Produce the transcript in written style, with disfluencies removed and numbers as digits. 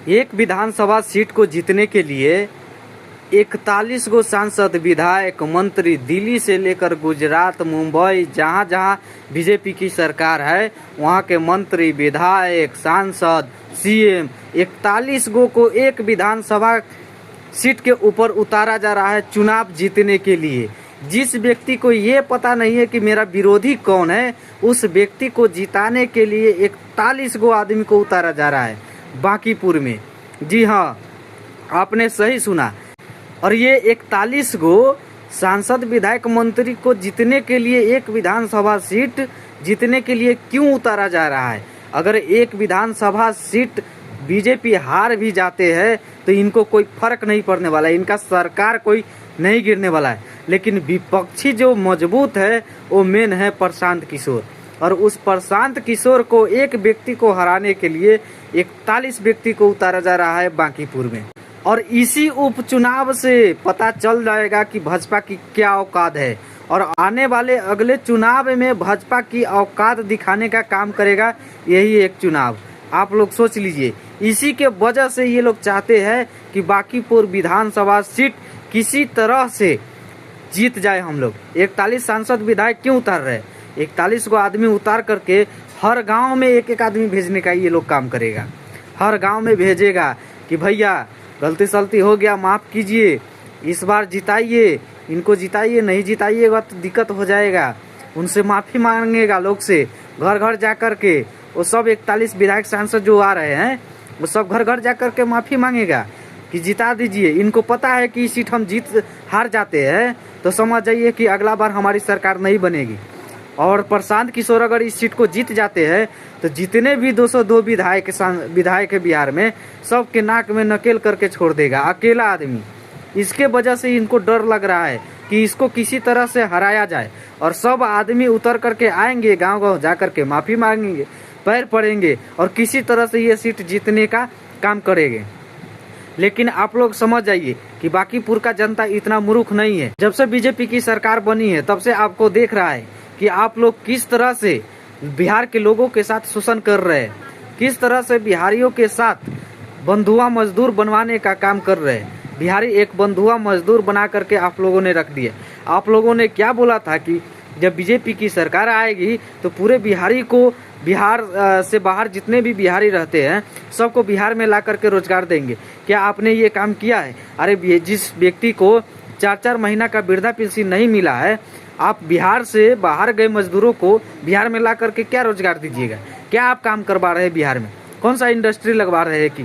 एक विधानसभा सीट को जीतने के लिए 41 गो सांसद, विधायक, मंत्री दिल्ली से लेकर गुजरात, मुंबई, जहां जहां बीजेपी की सरकार है वहां के मंत्री, विधायक, सांसद, सीएम 41 गो को एक विधानसभा सीट के ऊपर उतारा जा रहा है चुनाव जीतने के लिए। जिस व्यक्ति को ये पता नहीं है कि मेरा विरोधी कौन है, उस व्यक्ति को जिताने के लिए 41 गो आदमी को उतारा जा रहा है बांकीपुर में। जी हाँ, आपने सही सुना। और ये 41 गो सांसद, विधायक, मंत्री को जीतने के लिए, एक विधानसभा सीट जीतने के लिए क्यों उतारा जा रहा है? अगर एक विधानसभा सीट बीजेपी हार भी जाते हैं तो इनको कोई फर्क नहीं पड़ने वाला है, इनका सरकार कोई नहीं गिरने वाला है। लेकिन विपक्षी जो मजबूत है वो मेन है प्रशांत किशोर, और उस प्रशांत किशोर को एक व्यक्ति को हराने के लिए 41 व्यक्ति को उतारा जा रहा है बांकीपुर में। और इसी उपचुनाव से पता चल जाएगा कि भाजपा की क्या औकात है, और आने वाले अगले चुनाव में भाजपा की औकात दिखाने का काम करेगा यही एक चुनाव। आप लोग सोच लीजिए, इसी के वजह से ये लोग चाहते हैं कि बांकीपुर विधानसभा सीट किसी तरह से जीत जाए हम लोग। 41 सांसद, विधायक क्यों उतार रहे हैं? 41 को आदमी उतार करके हर गांव में एक एक आदमी भेजने का ये लोग काम करेगा। हर गांव में भेजेगा कि भैया गलती सलती हो गया, माफ़ कीजिए, इस बार जिताइए, इनको जिताइए, नहीं जिताइएगा तो दिक्कत हो जाएगा। उनसे माफ़ी मांगेगा लोग से, घर घर जा कर के। वो सब 41 विधायक सांसद जो आ रहे हैं वो सब घर घर जा कर के माफ़ी मांगेगा कि जिता दीजिए। इनको पता है कि सीट हम हार जाते हैं तो समझ जाइए कि अगला बार हमारी सरकार नहीं बनेगी। और प्रशांत किशोर अगर इस सीट को जीत जाते हैं तो जितने भी 202 विधायक है बिहार में, सब के नाक में नकेल करके छोड़ देगा, अकेला आदमी। इसके वजह से इनको डर लग रहा है कि इसको किसी तरह से हराया जाए, और सब आदमी उतर करके आएंगे, गांव गांव जा करके माफ़ी मांगेंगे, पैर पड़ेंगे और किसी तरह से ये सीट जीतने का काम करेंगे। लेकिन आप लोग समझ जाइए कि बांकीपुर का जनता इतना मूर्ख नहीं है। जब से बीजेपी की सरकार बनी है तब से आपको देख रहा है कि आप लोग किस तरह से बिहार के लोगों के साथ शोषण कर रहे हैं, किस तरह से बिहारियों के साथ बंधुआ मजदूर बनवाने का काम कर रहे हैं। बिहारी एक बंधुआ मजदूर बना करके आप लोगों ने रख दिया। आप लोगों ने क्या बोला था कि जब बीजेपी की सरकार आएगी तो पूरे बिहारी को, बिहार से बाहर जितने भी बिहारी रहते हैं सबको बिहार में ला करके रोजगार देंगे। क्या आपने ये काम किया है? अरे जिस व्यक्ति को 4-4 महीना का वृद्धा पेंशन नहीं मिला है, आप बिहार से बाहर गए मजदूरों को बिहार में ला करके क्या रोजगार दीजिएगा? क्या आप काम करवा रहे हैं बिहार में? कौन सा इंडस्ट्री लगवा रहे हैं कि